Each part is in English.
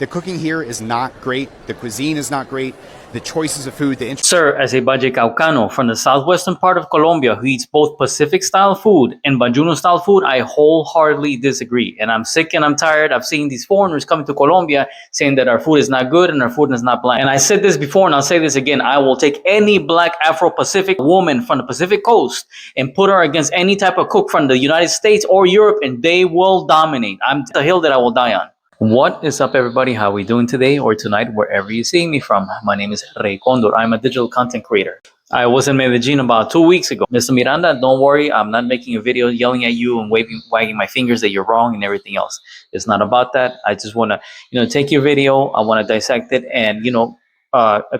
The cooking here is not great. The cuisine is not great. The choices of food, Sir, as a Valle Caucano from the southwestern part of Colombia who eats both Pacific-style food and Banjuno-style food, I wholeheartedly disagree. And I'm sick and I'm tired of seeing these foreigners coming to Colombia saying that our food is not good and our food is not black. And I said this before and I'll say this again. I will take any black Afro-Pacific woman from the Pacific coast and put her against any type of cook from the United States or Europe and they will dominate. I'm the hill that I will die on. What is up, everybody? How are we doing today or tonight, wherever you're seeing me from? My name is Rey Condor. I'm a digital content creator. I was in Medellin about 2 weeks ago. Mr. Miranda, don't worry. I'm not making a video yelling at you and wagging my fingers that you're wrong and everything else. It's not about that. I just want to, take your video. I want to dissect it and,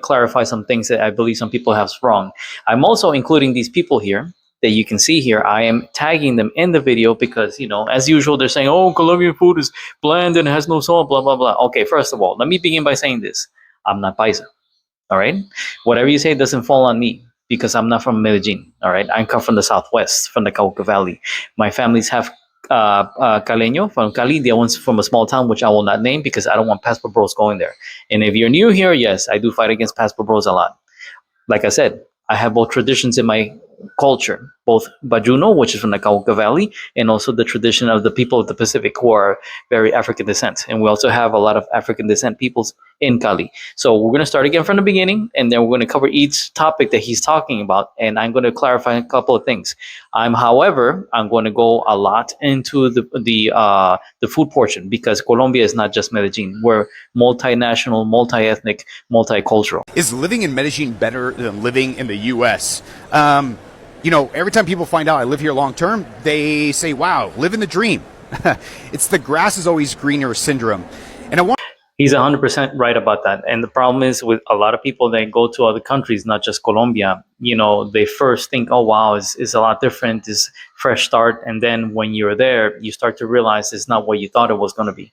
clarify some things that I believe some people have wrong. I'm also including these people here that you can see here. I am tagging them in the video because, as usual, they're saying, oh, Colombian food is bland and has no salt, blah, blah, blah. Okay, first of all, let me begin by saying this. I'm not paisa, all right? Whatever you say doesn't fall on me because I'm not from Medellin, all right? I come from the southwest, from the Cauca Valley. My family's half Caleño, from Cali. The one's from a small town, which I will not name because I don't want passport bros going there. And if you're new here, yes, I do fight against passport bros a lot. Like I said, I have both traditions in my culture, both Bajuno, which is from the Cauca Valley, and also the tradition of the people of the Pacific who are very African descent. And we also have a lot of African descent peoples in Cali. So we're going to start again from the beginning, and then we're going to cover each topic that he's talking about, and I'm going to clarify a couple of things. However, I'm going to go a lot into the food portion because Colombia is not just Medellin. We're multinational, multi-ethnic, multicultural. Is living in Medellin better than living in the U.S.? Every time people find out I live here long term, they say, wow, living the dream. It's the grass is always greener syndrome. And He's 100% right about that. And the problem is with a lot of people that go to other countries, not just Colombia, they first think, oh, wow, it's a lot different, it's fresh start. And then when you're there, you start to realize it's not what you thought it was going to be.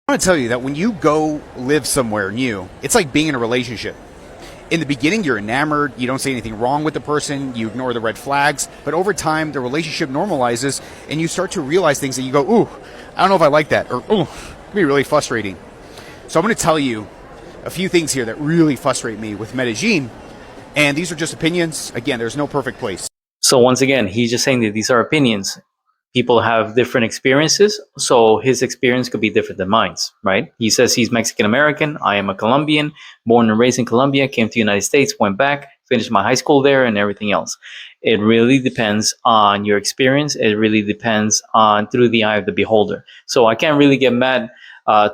I want to tell you that when you go live somewhere new, it's like being in a relationship. In the beginning, you're enamored, you don't say anything wrong with the person, you ignore the red flags, but over time, the relationship normalizes, and you start to realize things that you go, ooh, I don't know if I like that, or ooh, it can be really frustrating. So I'm going to tell you a few things here that really frustrate me with Medellin, and these are just opinions. Again, there's no perfect place. So once again, he's just saying that these are opinions. People have different experiences, so his experience could be different than mine, right? He says he's Mexican-American. I am a Colombian, born and raised in Colombia, came to the United States, went back, finished my high school there and everything else. It really depends on your experience. It really depends on through the eye of the beholder. So I can't really get mad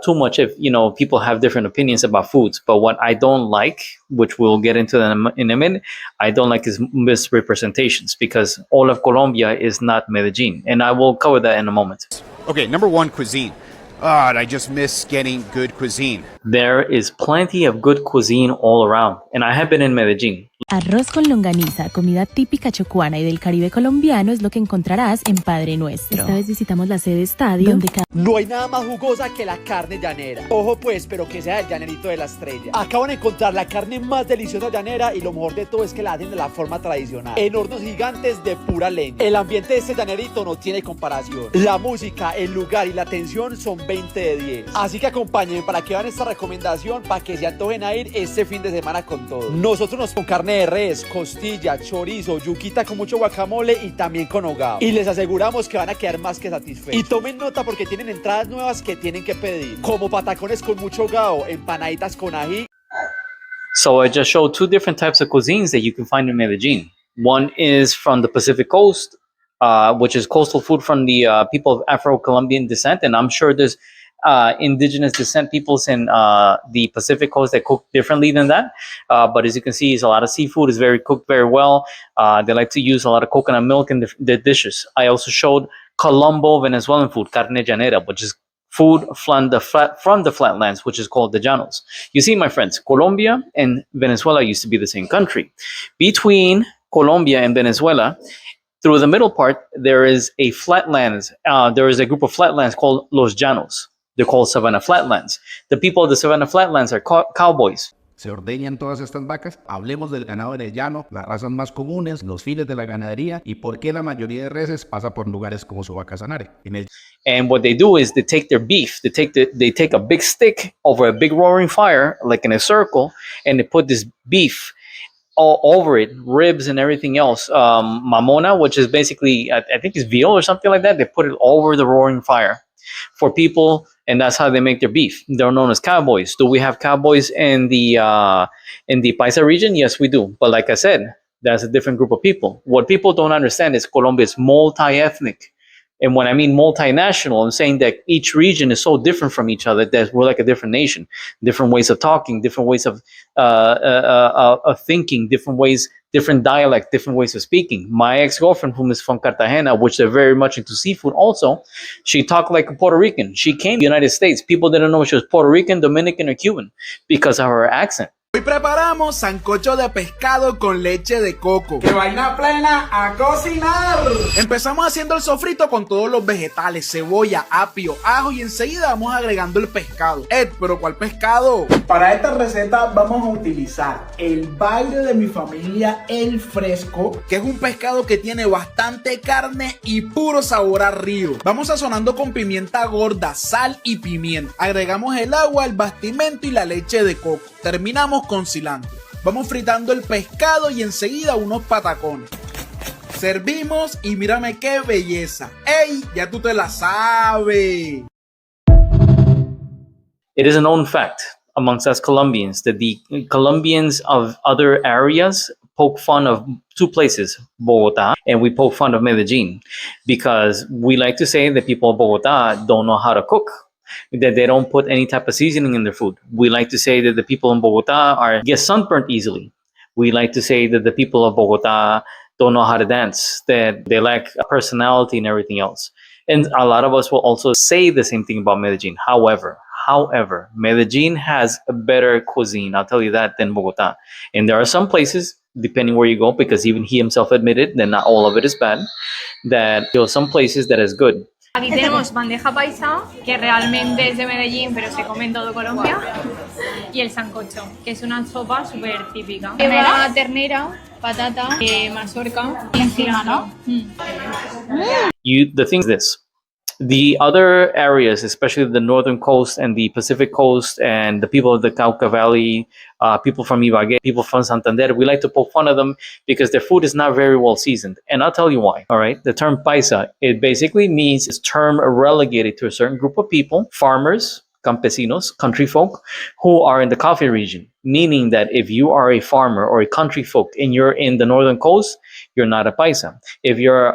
too much if, people have different opinions about foods. But what I don't like, which we'll get into in a minute, I don't like is misrepresentations because all of Colombia is not Medellin. And I will cover that in a moment. Okay, number one, cuisine. And I just miss getting good cuisine. There is plenty of good cuisine all around. And I have been in Medellin. Arroz con longaniza, comida típica chocuana y del Caribe colombiano es lo que encontrarás en Padre Nuestro. Esta vez visitamos la sede estadio donde No hay nada más jugosa que la carne llanera. Ojo pues, pero que sea el llanerito de la estrella. Acaban de encontrar la carne más deliciosa llanera y lo mejor de todo es que la hacen de la forma tradicional. En hornos gigantes de pura leña. El ambiente de este llanerito no tiene comparación. La música, el lugar y la atención son 20 de 10. Así que acompáñenme para que vean esta recomendación para que se antojen a ir este fin de semana con todo. Nosotros nos con carne de res, costilla, chorizo, yuquita con mucho guacamole y también con hogao. Y les aseguramos que van a quedar más que satisfechos. Y tomen nota porque tienen entradas nuevas que tienen que pedir, como patacones con mucho hogao, empanaditas con ají. So I just showed two different types of cuisines that you can find in Medellin. One is from the Pacific Coast, which is coastal food from the people of Afro-Colombian descent. And I'm sure there's indigenous descent peoples in the Pacific Coast that cook differently than that. But as you can see, it's a lot of seafood. It's very cooked very well. They like to use a lot of coconut milk in their dishes. I also showed Colombo Venezuelan food, carne llanera, which is food from the flatlands, which is called the llanos. You see, my friends, Colombia and Venezuela used to be the same country. Between Colombia and Venezuela, through the middle part, there is a flatlands. There is a group of flatlands called Los Llanos. They're called Savannah Flatlands. The people of the Savannah Flatlands are cowboys. se ordeñan todas estas vacas. Hablemos del ganado en el llano, las razas más comunes, los fines de la ganadería y por qué la mayoría de reses pasa por lugares como su vaca Sanare. And what they do is they take their beef, they take a big stick over a big roaring fire, like in a circle, and they put this beef all over it, ribs and everything else. Mamona, which is basically, I think it's veal or something like that. They put it all over the roaring fire for people, and that's how they make their beef. They're known as cowboys. Do we have cowboys in the Paisa region? Yes, we do. But like I said, that's a different group of people. What people don't understand is Colombia is multi-ethnic. And when I mean multinational, I'm saying that each region is so different from each other that we're like a different nation, different ways of talking, different ways of thinking, different ways, different dialect, different ways of speaking. My ex-girlfriend, whom is from Cartagena, which they're very much into seafood also, she talked like a Puerto Rican. She came to the United States. People didn't know she was Puerto Rican, Dominican, or Cuban because of her accent. Hoy preparamos sancocho de pescado con leche de coco. ¡Qué vaina plena a cocinar! Empezamos haciendo el sofrito con todos los vegetales, cebolla, apio, ajo y enseguida vamos agregando el pescado. ¿Pero cuál pescado? Para esta receta vamos a utilizar el baile de mi familia, el fresco, que es un pescado que tiene bastante carne y puro sabor a río. Vamos sazonando con pimienta gorda, sal y pimienta. Agregamos el agua, el bastimento y la leche de coco. Terminamos con cilantro. Vamos fritando el pescado y enseguida unos patacones. Servimos y mírame qué belleza. ¡Ey! Ya tú te la sabes. It is a known fact amongst us Colombians that the Colombians of other areas poke fun of two places, Bogota, and we poke fun of Medellin, because we like to say that people of Bogota don't know how to cook, that they don't put any type of seasoning in their food. We like to say that the people in Bogota get sunburnt easily. We like to say that the people of Bogota don't know how to dance, that they lack personality and everything else. And a lot of us will also say the same thing about Medellin. However, Medellin has a better cuisine, I'll tell you that, than Bogota. And there are some places, depending where you go, because even he himself admitted that not all of it is bad, that there are some places that is good. Aquí tenemos bandeja paisa, que realmente es de Medellín, pero se come en todo Colombia, y el sancocho, que es una sopa súper típica. Lleva ternera, patata, mazorca y encima, ¿no? The thing is this. The other areas, especially the northern coast and the Pacific coast and the people of the Cauca Valley, people from Ibagué, people from Santander, we like to poke fun of them because their food is not very well seasoned. And I'll tell you why. All right. The term paisa, it basically means it's term relegated to a certain group of people, farmers, campesinos, country folk, who are in the coffee region. Meaning that if you are a farmer or a country folk and you're in the northern coast, you're not a paisa. If you're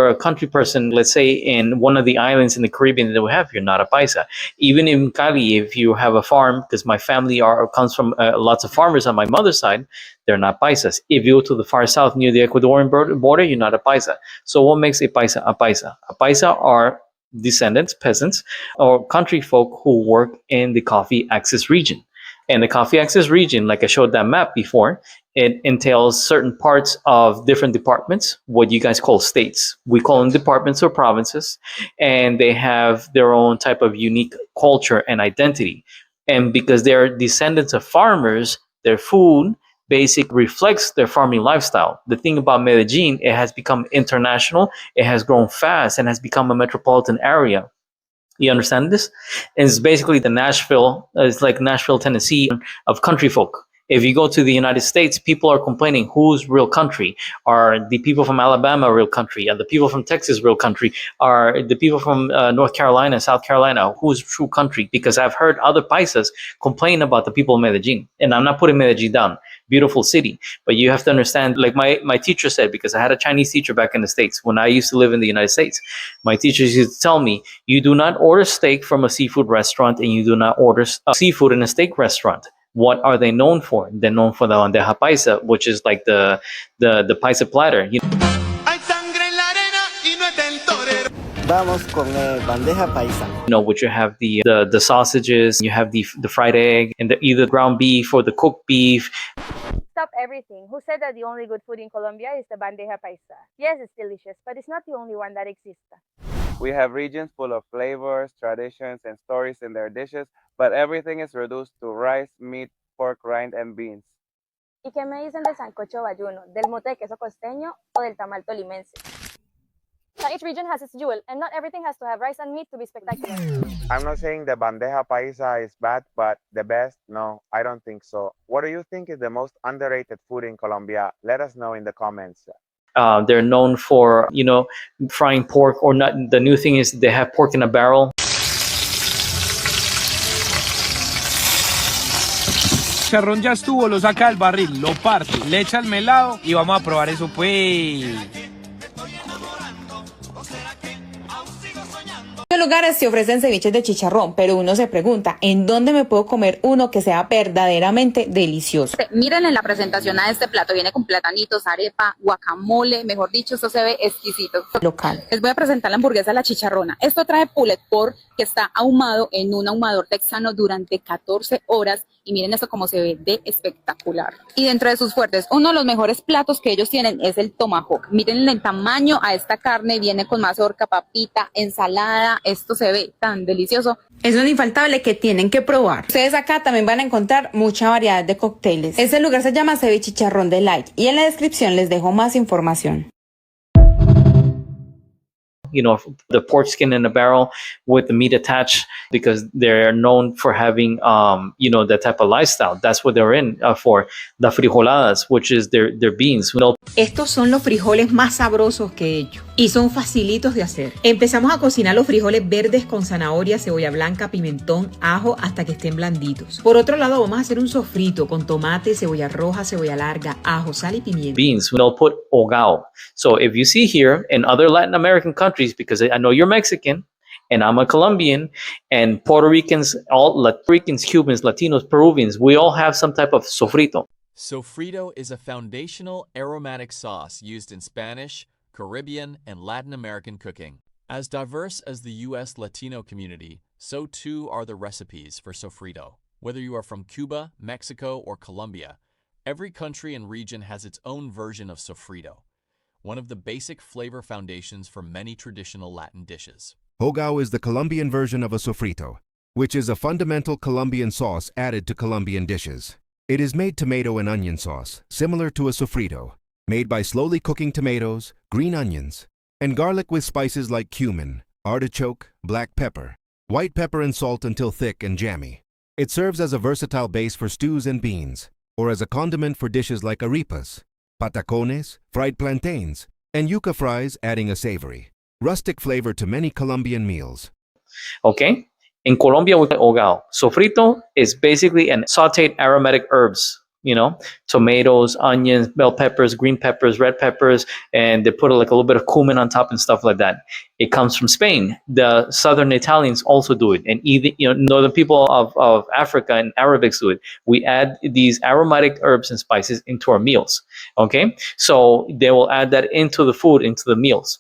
a country person, let's say in one of the islands in the Caribbean that we have, you're not a paisa. Even in Cali, if you have a farm, because my family comes from lots of farmers on my mother's side, they're not paisas. If you go to the far south near the Ecuadorian border, you're not a paisa. So what makes a paisa a paisa? A paisa are descendants, peasants, or country folk who work in the coffee access region. And the coffee access region, like I showed that map before, it entails certain parts of different departments, what you guys call states. We call them departments or provinces, and they have their own type of unique culture and identity. And because they're descendants of farmers, their food basically reflects their farming lifestyle. The thing about Medellin, it has become international, it has grown fast, and has become a metropolitan area. You understand this? And it's basically it's like Nashville, Tennessee of country folk. If you go to the United States, people are complaining, who's real country? Are the people from Alabama real country? Are the people from Texas real country? Are the people from North Carolina, South Carolina, who's true country? Because I've heard other paisas complain about the people of Medellin. And I'm not putting Medellin down. Beautiful city. But you have to understand, like my teacher said, because I had a Chinese teacher back in the States when I used to live in the United States. My teacher used to tell me, you do not order steak from a seafood restaurant and you do not order seafood in a steak restaurant. What are they known for? They're known for the bandeja paisa, which is like the paisa platter. Vamos con bandeja paisa. You know, which you have the sausages, you have the fried egg, and either ground beef or the cooked beef. Stop everything. Who said that the only good food in Colombia is the bandeja paisa? Yes, it's delicious, but it's not the only one that exists. We have regions full of flavors, traditions, and stories in their dishes, but everything is reduced to rice, meat, pork rind, and beans. ¿Y qué me dicen del sancocho bayuno, del mote de queso costeño o del tamal tolimense? Now each region has its jewel, and not everything has to have rice and meat to be spectacular. I'm not saying the bandeja paisa is bad, but the best? No, I don't think so. What do you think is the most underrated food in Colombia? Let us know in the comments. They're known for, frying pork, or not. The new thing is they have pork in a barrel. Chicharrón ya estuvo, lo saca del barril, lo parte, le echa el melado y vamos a probar eso pues. En muchos lugares se ofrecen ceviches de chicharrón, pero uno se pregunta, ¿en dónde me puedo comer uno que sea verdaderamente delicioso? Miren en la presentación a este plato, viene con platanitos, arepa, guacamole, mejor dicho, esto se ve exquisito. Local. Les voy a presentar la hamburguesa La Chicharrona. Esto trae pulled pork que está ahumado en un ahumador texano durante 14 horas. Y miren esto como se ve de espectacular. Y dentro de sus fuertes, uno de los mejores platos que ellos tienen es el tomahawk. Miren el tamaño a esta carne, viene con mazorca, papita, ensalada. Esto se ve tan delicioso. Es lo infaltable que tienen que probar. Ustedes acá también van a encontrar mucha variedad de cócteles. Este lugar se llama Ceviche Chicharrón de Light y en la descripción les dejo más información. The pork skin in a barrel with the meat attached, because they're known for having, that type of lifestyle. That's what they're in for. The frijoladas, which is their beans. Estos son los frijoles más sabrosos que he hecho y son facilitos de hacer. Empezamos a cocinar los frijoles verdes con zanahoria, cebolla blanca, pimentón, ajo hasta que estén blanditos. Por otro lado vamos a hacer un sofrito con tomate, cebolla roja, cebolla larga, ajo, sal y pimienta. Beans, they'll put hogao. So if you see here in other Latin American countries, because I know you're Mexican and I'm a Colombian, and Puerto Ricans, all Puerto Ricans, Cubans, Latinos, Peruvians, we all have some type of sofrito. Sofrito is a foundational aromatic sauce used in Spanish, Caribbean, and Latin American cooking. As diverse as the U.S. Latino community, so too are the recipes for sofrito. Whether you are from Cuba, Mexico, or Colombia, every country and region has its own version of sofrito, one of the basic flavor foundations for many traditional Latin dishes. Hogao is the Colombian version of a sofrito, which is a fundamental Colombian sauce added to Colombian dishes. It is made tomato and onion sauce, similar to a sofrito, made by slowly cooking tomatoes, green onions, and garlic with spices like cumin, artichoke, black pepper, white pepper and salt until thick and jammy. It serves as a versatile base for stews and beans, or as a condiment for dishes like arepas, patacones, fried plantains, and yuca fries, adding a savory, rustic flavor to many Colombian meals. Okay? In Colombia, we call it hogao. Sofrito is basically an sauteed aromatic herbs, tomatoes, onions, bell peppers, green peppers, red peppers, and they put like a little bit of cumin on top and stuff like that. It comes from Spain. The southern Italians also do it, and even northern people of Africa and Arabics do it. We add these aromatic herbs and spices into our meals. Okay, so they will add that into the food, into the meals.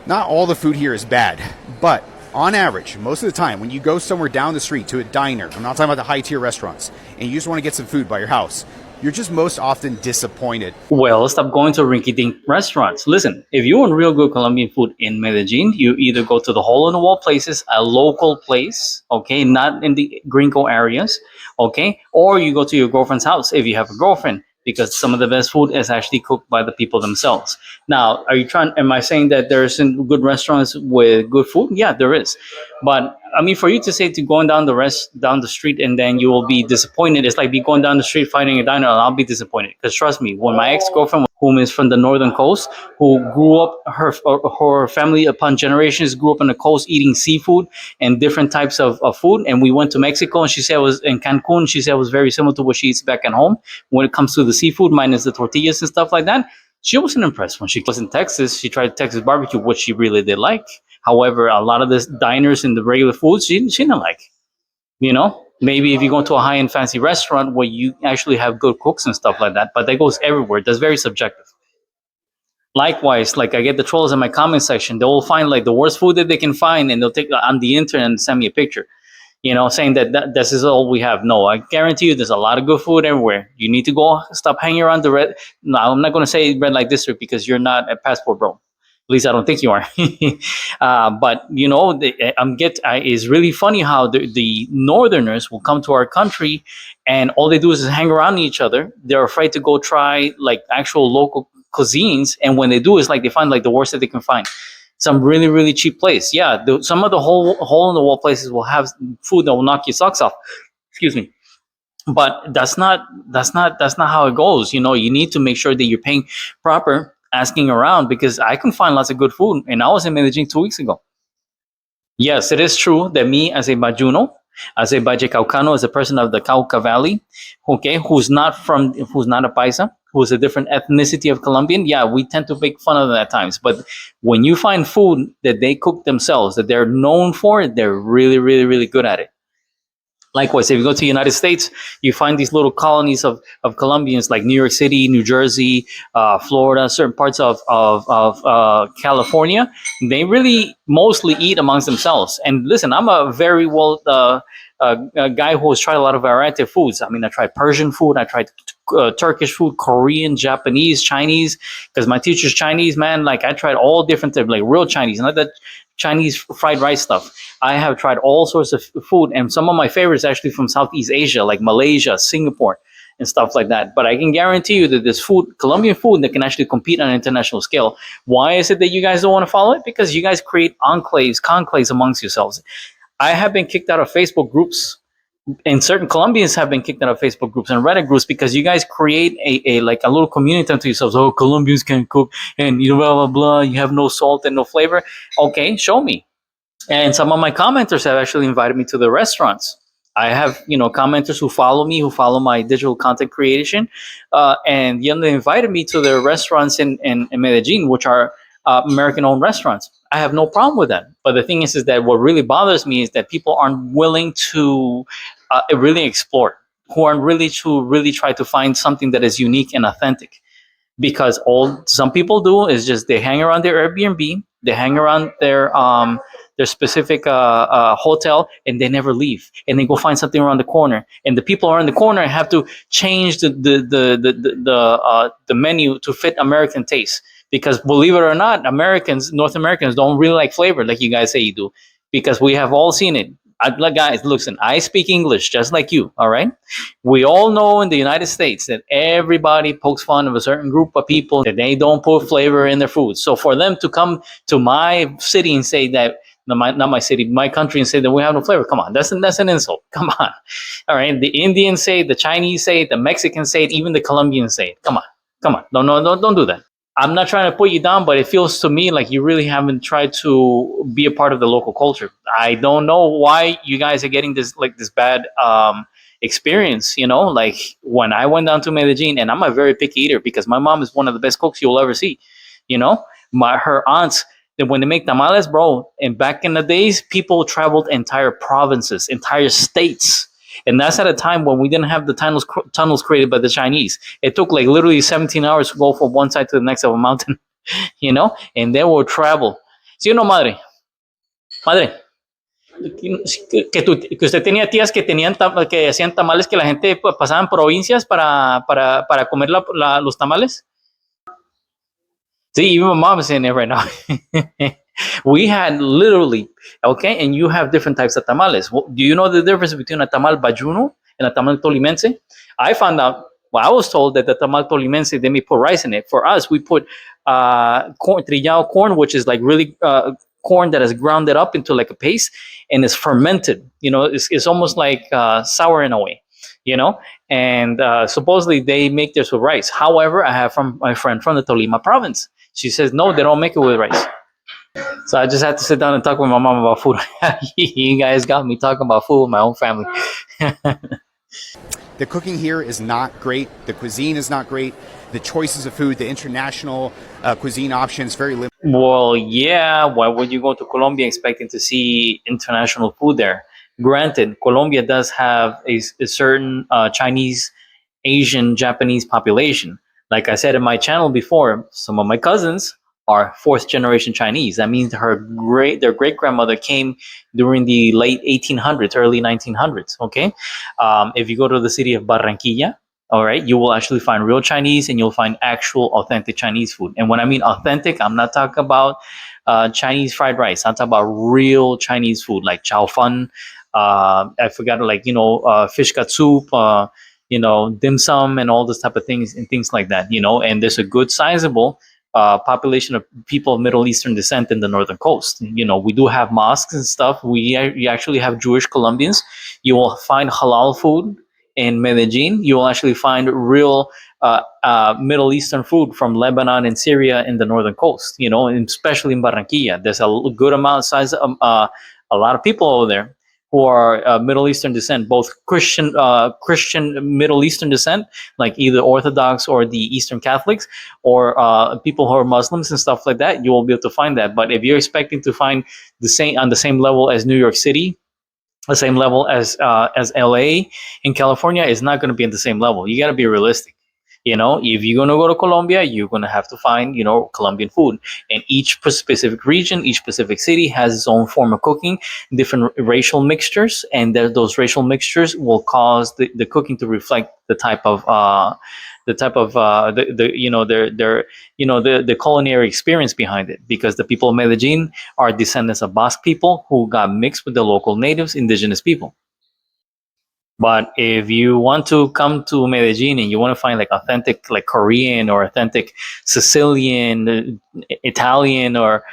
Not all the food here is bad, but on average, most of the time, when you go somewhere down the street to a diner, I'm not talking about the high-tier restaurants, and you just want to get some food by your house, you're just most often disappointed. Well, stop going to rinky-dink restaurants. Listen, if you want real good Colombian food in Medellin, you either go to the hole-in-the-wall places, a local place, okay, not in the gringo areas, okay, or you go to your girlfriend's house if you have a girlfriend, because some of the best food is actually cooked by the people themselves. Now, am I saying that there isn't good restaurants with good food? Yeah, there is. But I mean, for you to say to going down the street and then you will be disappointed, it's like me going down the street finding a diner and I'll be disappointed. Because trust me, when my ex-girlfriend, whom is from the northern coast, who grew up, her family upon generations grew up on the coast eating seafood and different types of food. And we went to Mexico and she said in Cancun, she said it was very similar to what she eats back at home when it comes to the seafood, minus the tortillas and stuff like that. She wasn't impressed. When she was in Texas, she tried Texas barbecue, which she really did like. However, a lot of the diners and the regular foods, she didn't like. Maybe if you go to a high-end fancy restaurant where you actually have good cooks and stuff like that, but that goes everywhere. That's very subjective. Likewise, like I get the trolls in my comment section, they will find like the worst food that they can find and they'll take on the internet and send me a picture, saying that this is all we have. No, I guarantee you there's a lot of good food everywhere. You need to go stop hanging around the red. No, I'm not going to say red light district because you're not a passport bro. At least I don't think you are. But you know, it's really funny how the Northerners will come to our country, and all they do is hang around each other. They're afraid to go try like actual local cuisines, and when they do, it's like they find like the worst that they can find. Some really really cheap place. Yeah, some of the hole in the wall places will have food that will knock your socks off. Excuse me. But that's not how it goes. You know, you need to make sure that you're paying proper, asking around, because I can find lots of good food, and I was in Medellin 2 weeks ago. Yes, it is true that me as a Bajuno, as a Vallecaucano, as a person of the Cauca Valley, okay, who's not a Paisa, who's a different ethnicity of Colombian, yeah, we tend to make fun of them at times. But when you find food that they cook themselves, that they're known for, they're really, really, really good at it. Likewise, if you go to the United States, you find these little colonies of Colombians like New York City, New Jersey, Florida, certain parts of California. They really mostly eat amongst themselves. And listen, I'm a very a guy who has tried a lot of variety of foods. I mean, I tried Persian food, I tried Turkish food, Korean, Japanese, Chinese, because my teacher's Chinese, man. Like I tried all different types, like real Chinese, not that Chinese fried rice stuff. I have tried all sorts of food, and some of my favorites actually from Southeast Asia, like Malaysia, Singapore, and stuff like that. But I can guarantee you that this food, Colombian food, that can actually compete on an international scale. Why is it that you guys don't want to follow it? Because you guys create conclaves amongst yourselves. I have been kicked out of Facebook groups, and certain Colombians have been kicked out of Facebook groups and Reddit groups because you guys create a little community unto yourselves. Oh, Colombians can cook, and you know, blah blah blah. You have no salt and no flavor. Okay, show me. And some of my commenters have actually invited me to the restaurants. I have, commenters who follow me, who follow my digital content creation, and they invited me to their restaurants in Medellin, which are American-owned restaurants. I have no problem with that. But the thing is that what really bothers me is that people aren't willing to really explore, who aren't really to really try to find something that is unique and authentic. Because all some people do is just they hang around their Airbnb, they hang around their specific hotel, and they never leave, and they go find something around the corner, and the people around the corner have to change the menu to fit American taste. Because believe it or not, North Americans don't really like flavor like you guys say you do, because we have all seen it. Guys, listen, I speak English just like you, all right? We all know in the United States that everybody pokes fun of a certain group of people that they don't put flavor in their food. So for them to come to my city and say that, not my city, my country, and say that we have no flavor, come on, that's an insult. Come on, all right? The Indians say it, the Chinese say it, the Mexicans say it, even the Colombians say it. Come on, don't do that. I'm not trying to put you down, but it feels to me like you really haven't tried to be a part of the local culture. I don't know why you guys are getting this bad experience. Like when I went down to Medellin, and I'm a very picky eater because my mom is one of the best cooks you'll ever see. Her aunts, that when they make tamales, bro, and back in the days, people traveled entire provinces, entire states. And that's at a time when we didn't have the tunnels created by the Chinese. It took like literally 17 hours to go from one side to the next of a mountain, and they will travel. ¿Sí o no, madre? Madre, que usted tenía tías que que hacían tamales, que la gente pasaba en provincias para comer los tamales. See, even my mom is in there right now. We had literally, okay, and you have different types of tamales. Do you know the difference between a tamal bajuno and a tamal tolimense? I found out, I was told that the tamal tolimense, they may put rice in it. For us, we put trillado corn, which is like really corn that is grounded up into like a paste and is fermented. It's almost like sour in a way. And supposedly they make this with rice. However, I have from my friend from the Tolima province. She says, no, they don't make it with rice. So I just had to sit down and talk with my mom about food. You guys got me talking about food with my own family. The cooking here is not great. The cuisine is not great. The choices of food, the international cuisine options, very limited. Well, yeah. Why would you go to Colombia expecting to see international food there? Granted, Colombia does have a certain Chinese, Asian, Japanese population. Like I said in my channel before, some of my cousins are fourth generation Chinese. That means their great grandmother came during the late 1800s, early 1900s. Okay. If you go to the city of Barranquilla, All right, you will actually find real Chinese, and you'll find actual authentic Chinese food. And when I mean authentic, I'm not talking about Chinese fried rice. I'm talking about real Chinese food like chow fun. I forgot, like, fish cut soup, dim sum, and all those type of things and things like that. And there's a good sizable population of people of Middle Eastern descent in the northern coast. We do have mosques and stuff. We actually have Jewish Colombians. You will find halal food in Medellin. You will actually find real Middle Eastern food from Lebanon and Syria in the northern coast, and especially in Barranquilla. There's a good amount size, a lot of people over there who are Middle Eastern descent, both Christian Middle Eastern descent, like either Orthodox or the Eastern Catholics, or people who are Muslims and stuff like that. You will be able to find that. But if you're expecting to find the same on the same level as New York City, the same level as LA in California, is not going to be at the same level. You got to be realistic. If you're going to go to Colombia, you're going to have to find, Colombian food. And each specific region, each specific city has its own form of cooking, different racial mixtures, and those racial mixtures will cause the cooking to reflect the type of the culinary experience behind it, because the people of Medellin are descendants of Basque people who got mixed with the local natives, indigenous people. But if you want to come to Medellin and you want to find like authentic, like Korean or authentic Sicilian, Italian, or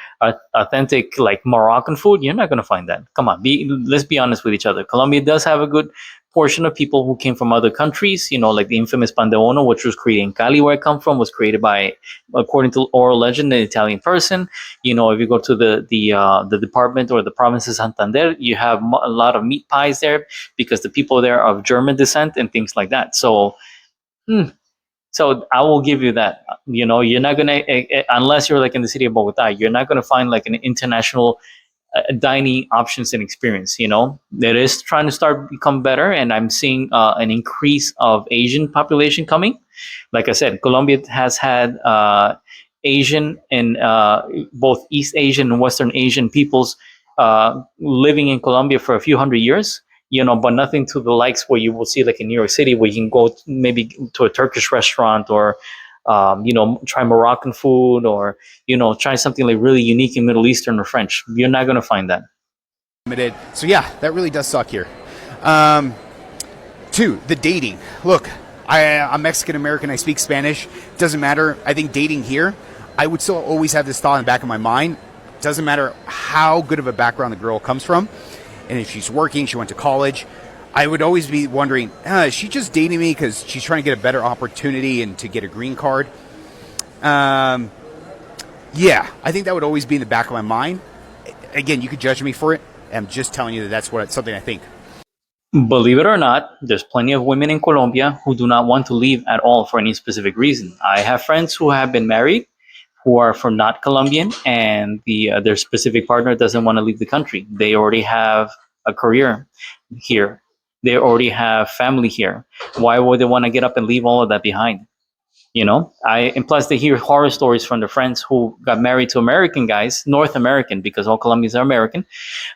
authentic like Moroccan food, you're not going to find that. Come on, let's be honest with each other. Colombia does have a good portion of people who came from other countries, like the infamous pan de bono, which was created in Cali, where I come from, was created by, according to oral legend, an Italian person. If you go to the department or the province of Santander, you have a lot of meat pies there, because the people there are of German descent and things like that. So I will give you that. You're not gonna, unless you're like in the city of Bogota, you're not gonna find like an international dining options and experience. It is trying to start become better, and I'm seeing an increase of Asian population coming. Like I said, Colombia has had Asian and both East Asian and Western Asian peoples living in Colombia for a few hundred years. But nothing to the likes where you will see like in New York City, where you can go maybe to a Turkish restaurant, or try Moroccan food, or try something like really unique in Middle Eastern or French. You're not going to find that. So yeah, that really does suck here. Two, the dating. Look, I'm Mexican American. I speak Spanish. Doesn't matter. I think dating here, I would still always have this thought in the back of my mind. Doesn't matter how good of a background the girl comes from, and if she's working, she went to college, I would always be wondering, is she just dating me because she's trying to get a better opportunity and to get a green card? Yeah, I think that would always be in the back of my mind. Again, you could judge me for it. I'm just telling you that that's something I think. Believe it or not, there's plenty of women in Colombia who do not want to leave at all for any specific reason. I have friends who have been married who are from not Colombian, and their specific partner doesn't want to leave the country. They already have a career here. They already have family here. Why would they want to get up and leave all of that behind? And plus they hear horror stories from their friends who got married to American guys, North American, because all Colombians are American.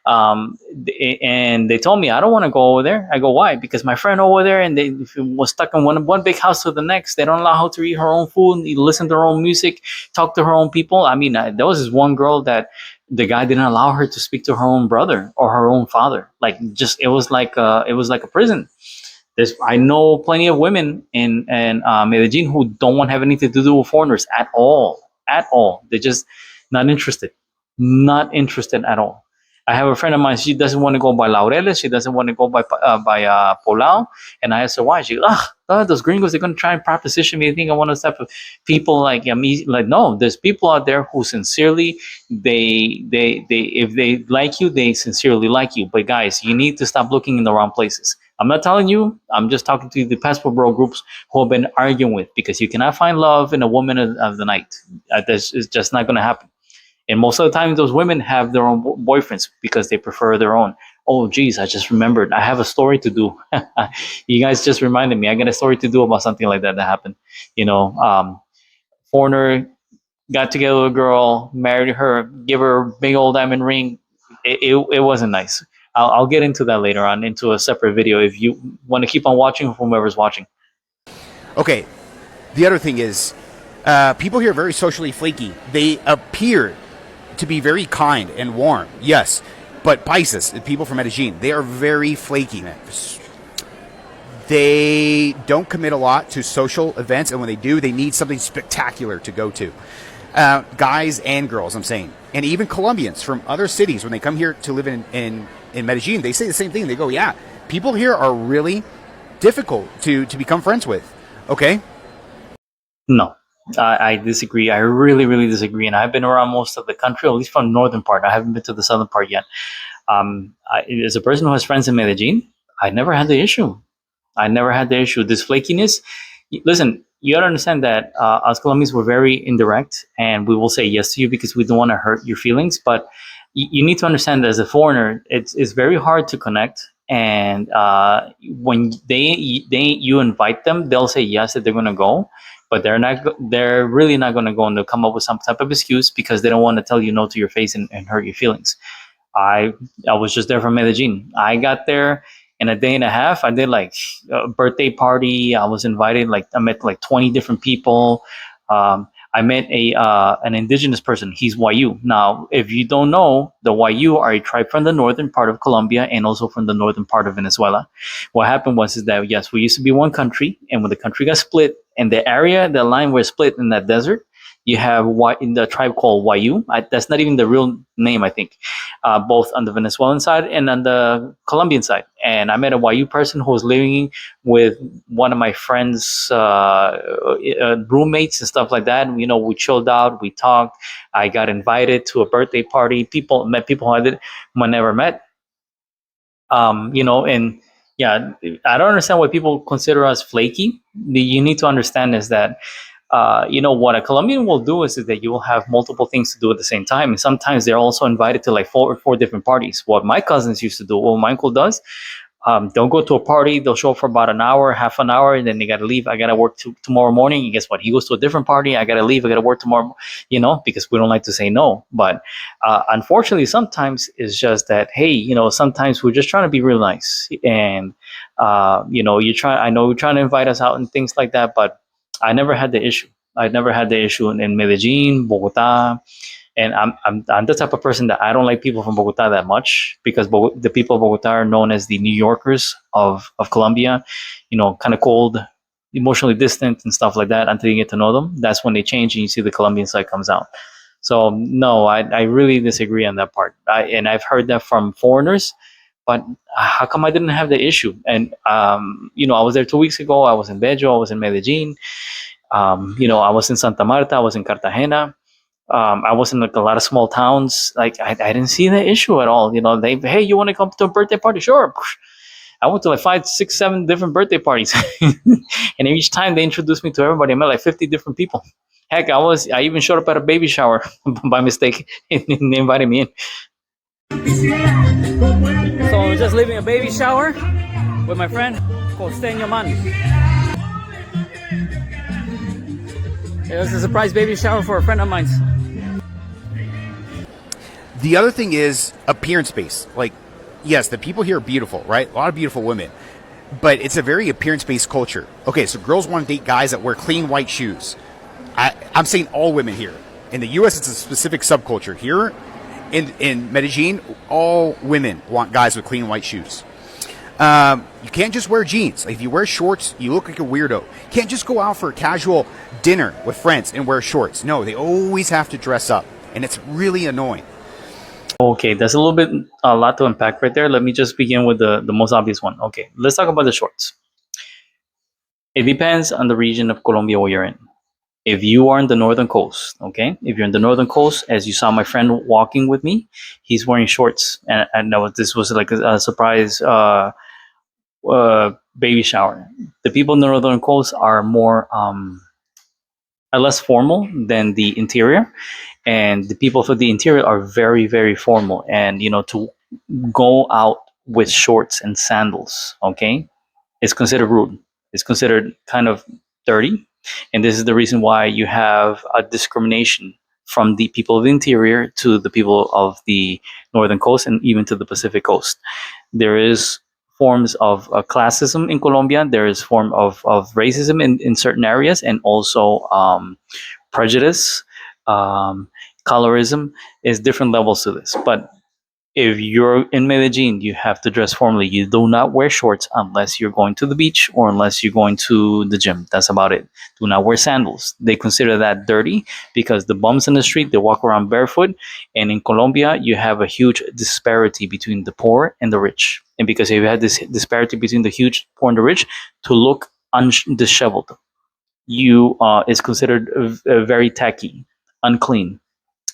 And they told me, I don't want to go over there. I go, why? Because my friend over there, and they was stuck in one big house to the next. They don't allow her to eat her own food, listen to her own music, talk to her own people. I mean, there was this one girl that the guy didn't allow her to speak to her own brother or her own father. Like, just it was like a prison. I know plenty of women in Medellin who don't want to have anything to do with foreigners at all. At all. They're just not interested. Not interested at all. I have a friend of mine, she doesn't want to go by Laureles. She doesn't want to go by Polao. And I asked her why. She goes, those gringos, they're going to try and proposition me. I think I want to type of people like me. Like, no, there's people out there who sincerely, if they like you, they sincerely like you. But guys, you need to stop looking in the wrong places. I'm not telling you, I'm just talking to the Passport Bro groups who have been arguing with, because you cannot find love in a woman of the night. It's just not going to happen. And most of the time, those women have their own boyfriends because they prefer their own. Oh, geez, I just remembered. I have a story to do. You guys just reminded me. I got a story to do about something like that happened. Foreigner got together with a girl, married her, give her a big old diamond ring. It wasn't nice. I'll get into that later on into a separate video if you want to keep on watching, whomever's watching. Okay, the other thing is, people here are very socially flaky. They appear to be very kind and warm, yes, but paisas, the people from Medellin, they are very flaky, man. They don't commit a lot to social events, and when they do, they need something spectacular to go to. Guys and girls, I'm saying. And even Colombians from other cities, when they come here to live in Medellin, they say the same thing. They go, yeah, people here are really difficult to become friends with. Okay? No, I disagree. I really, really disagree. And I've been around most of the country, at least from the northern part. I haven't been to the southern part yet. As a person who has friends in Medellin, I never had the issue. I never had the issue. This flakiness, listen, you gotta understand that us Colombians were very indirect, and we will say yes to you because we don't want to hurt your feelings. But you need to understand that as a foreigner, it's very hard to connect. And when you invite them, they'll say yes that they're gonna go, but they're really not gonna go, and they'll come up with some type of excuse because they don't want to tell you no to your face and hurt your feelings. I was just there from Medellin. I got there in a day and a half. I did like a birthday party. I was invited. I met like 20 different people. I met an indigenous person. He's Wayu. Now, if you don't know, the Wayu are a tribe from the northern part of Colombia and also from the northern part of Venezuela. What happened was that yes, we used to be one country, and when the country got split, and the line was split in that desert, you have in the tribe called Wayu. That's not even the real name, I think, both on the Venezuelan side and on the Colombian side. And I met a Wayu person who was living with one of my friends' roommates and stuff like that. And, we chilled out, we talked. I got invited to a birthday party. Met people who I never met. And yeah, I don't understand why people consider us flaky. You need to understand is that what a Colombian will do is that you will have multiple things to do at the same time. And sometimes they're also invited to like four different parties. What my cousins used to do, what my uncle does, they'll go to a party, they'll show up for about an hour, half an hour, and then they got to leave. I got to work tomorrow morning. And guess what? He goes to a different party. I got to leave. I got to work tomorrow, because we don't like to say no. But unfortunately, sometimes it's just that, hey, sometimes we're just trying to be real nice. And, I know you're trying to invite us out and things like that, but I never had the issue. I never had the issue in Medellin, Bogota, and I'm the type of person that I don't like people from Bogota that much because the people of Bogota are known as the New Yorkers of Colombia, kind of cold, emotionally distant, and stuff like that. Until you get to know them, that's when they change and you see the Colombian side comes out. So no, I really disagree on that part. And I've heard that from foreigners. But how come I didn't have the issue? And, I was there 2 weeks ago. I was in Bello. I was in Medellin. I was in Santa Marta. I was in Cartagena. I was in like a lot of small towns. Like I didn't see the issue at all. Hey, you want to come to a birthday party? Sure. I went to like 5, 6, 7 different birthday parties. And each time they introduced me to everybody, I met like 50 different people. Heck, I even showed up at a baby shower by mistake. And they invited me in. So I was just leaving a baby shower with my friend Costeño Man. It was a surprise baby shower for a friend of mine. The other thing is appearance-based. Like, yes, the people here are beautiful, right? A lot of beautiful women. But it's a very appearance-based culture. Okay, so girls want to date guys that wear clean white shoes. I'm saying all women here. In the U.S., it's a specific subculture. Here, in Medellin, all women want guys with clean white shoes. You can't just wear jeans. Like, if you wear shorts, you look like a weirdo. You can't just go out for a casual dinner with friends and wear shorts. No, they always have to dress up, and it's really annoying. Okay, that's a lot to unpack right there. Let me just begin with the most obvious one. Okay, let's talk about the shorts. It depends on the region of Colombia where you're in. If you are in the northern coast, okay? If you're in the northern coast, as you saw my friend walking with me, he's wearing shorts. And this was like a surprise baby shower. The people in the northern coast are less formal than the interior. And the people from the interior are very, very formal. And, to go out with shorts and sandals, okay, it's considered rude. It's considered kind of dirty. And this is the reason why you have a discrimination from the people of the interior to the people of the northern coast and even to the Pacific coast. There is forms of classism in Colombia. There is form of racism in certain areas, and also prejudice, um, colorism. Is different levels to this. But if you're in Medellin, you have to dress formally. You do not wear shorts unless you're going to the beach or unless you're going to the gym. That's about it. Do not wear sandals. They consider that dirty because the bums in the street, they walk around barefoot. And in Colombia, you have a huge disparity between the poor and the rich. And because you have this disparity between the huge poor and the rich, to look disheveled, you is considered very tacky, unclean,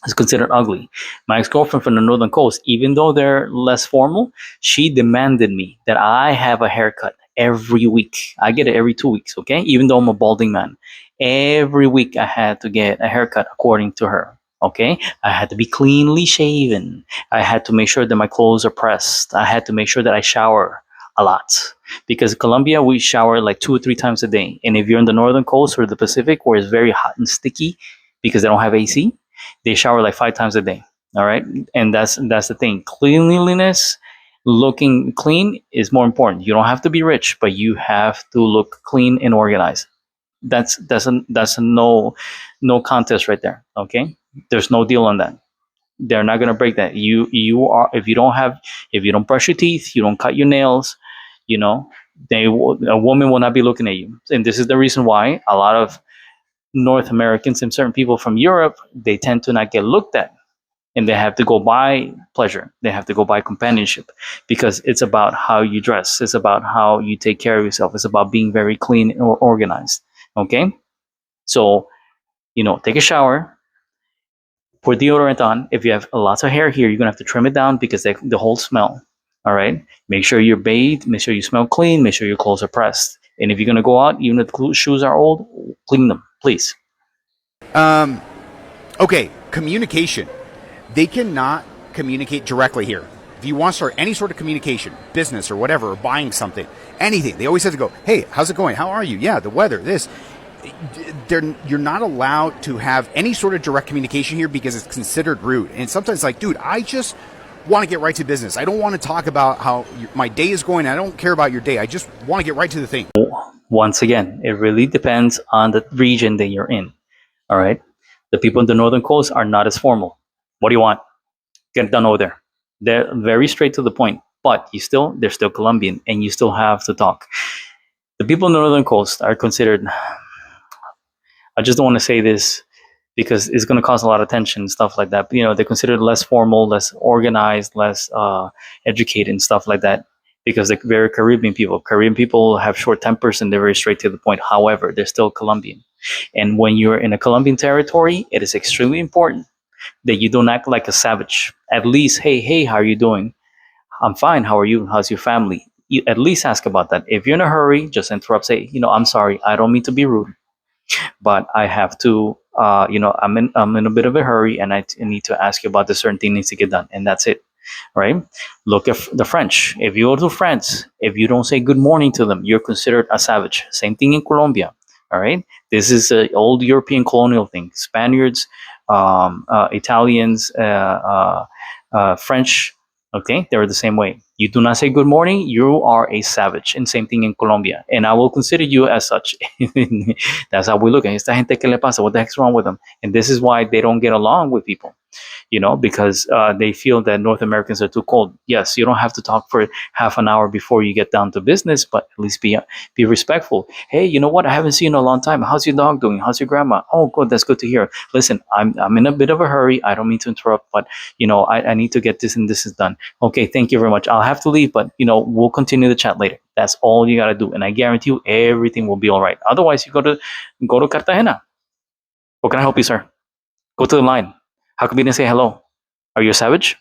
is considered ugly. My ex-girlfriend from the northern coast, even though they're less formal, she demanded me that I have a haircut every week. I get it every 2 weeks, okay? Even though I'm a balding man. Every week I had to get a haircut according to her, okay? I had to be cleanly shaven. I had to make sure that my clothes are pressed. I had to make sure that I shower a lot. Because in Colombia, we shower like 2 or 3 times a day. And if you're in the northern coast or the Pacific, where it's very hot and sticky because they don't have AC, they shower like 5 times a day. All right. And that's the thing. Cleanliness, looking clean is more important. You don't have to be rich, but you have to look clean and organized. That's a no contest right there. Okay. There's no deal on that. They're not gonna break that. You are, if you don't brush your teeth, you don't cut your nails, a woman will not be looking at you. And this is the reason why a lot of North Americans and certain people from Europe, they tend to not get looked at, and they have to go by pleasure. They have to go by companionship, because it's about how you dress. It's about how you take care of yourself. It's about being very clean or organized. Okay. So, take a shower, put deodorant on. If you have lots of hair here, you're going to have to trim it down because the whole smell. All right. Make sure you're bathed. Make sure you smell clean. Make sure your clothes are pressed. And if you're going to go out, even if the shoes are old, clean them, please. Okay, communication. They cannot communicate directly here. If you want to start any sort of communication, business or whatever, or buying something, anything, they always have to go, hey, how's it going? How are you? Yeah, the weather, this. You're not allowed to have any sort of direct communication here because it's considered rude. And sometimes like, dude, I just want to get right to business. I don't want to talk about how my day is going. I don't care about your day. I just want to get right to the thing. Once again, it really depends on the region that you're in. All right. The people in the northern coast are not as formal. What do you want? Get it done over there. They're very straight to the point, but they're still Colombian, and you still have to talk. The people in the northern coast are considered, I just don't want to say this because it's going to cause a lot of tension and stuff like that. But, they're considered less formal, less organized, less educated and stuff like that, because they're very Caribbean people. Caribbean people have short tempers and they're very straight to the point. However, they're still Colombian. And when you're in a Colombian territory, it is extremely important that you don't act like a savage. At least, hey, how are you doing? I'm fine. How are you? How's your family? You at least ask about that. If you're in a hurry, just interrupt. Say, I'm sorry. I don't mean to be rude, but I have to, I'm in a bit of a hurry, and I need to ask you about the certain thing needs to get done, and that's it. Right? Look at the French. If you go to France, if you don't say good morning to them, you're considered a savage. Same thing in Colombia. All right. This is an old European colonial thing. Spaniards, Italians, French. Okay, they're the same way. You do not say good morning, you are a savage. And same thing in Colombia. And I will consider you as such. That's how we look at esta gente que le pasa. What the heck's wrong with them? And this is why they don't get along with people. Because they feel that North Americans are too cold. Yes, you don't have to talk for half an hour before you get down to business, but at least be respectful. Hey, you know what? I haven't seen you in a long time. How's your dog doing? How's your grandma? Oh, good. That's good to hear. Listen, I'm in a bit of a hurry. I don't mean to interrupt, but I need to get this and this is done. Okay, thank you very much. I'll have to leave, but we'll continue the chat later. That's all you gotta do, and I guarantee you everything will be all right. Otherwise, you go to Cartagena. What can I help you, sir? Go to the line. How come you didn't say hello? Are you a savage?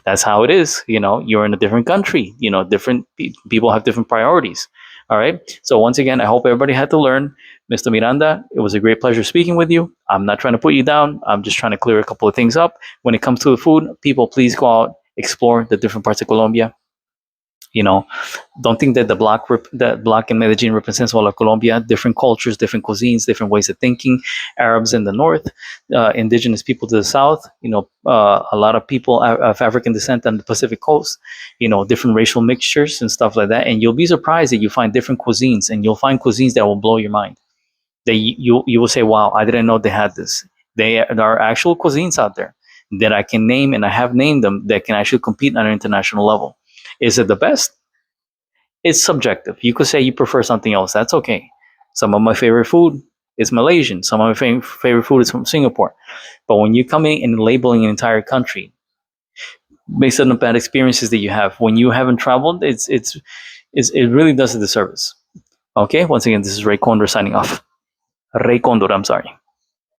That's how it is. You're in a different country. Different people have different priorities. All right. So once again, I hope everybody had to learn. Mr. Miranda, it was a great pleasure speaking with you. I'm not trying to put you down. I'm just trying to clear a couple of things up. When it comes to the food, people, please go out, explore the different parts of Colombia. You know, don't think that that block in Medellin represents all of Colombia. Different cultures, different cuisines, different ways of thinking. Arabs in the north, indigenous people to the south. You know, a lot of people of African descent on the Pacific coast. You know, different racial mixtures and stuff like that. And you'll be surprised that you find different cuisines, and you'll find cuisines that will blow your mind. That you will say, "Wow, I didn't know they had this." There are actual cuisines out there that I can name, and I have named them, that can actually compete on an international level. Is it the best? It's subjective. You could say you prefer something else. That's okay. Some of my favorite food is Malaysian. Some of my favorite food is from Singapore. But when you come in and labeling an entire country based on the bad experiences that you have, when you haven't traveled, it really does a disservice. Okay. Once again, this is Ray Condor signing off. Ray Condor. I'm sorry.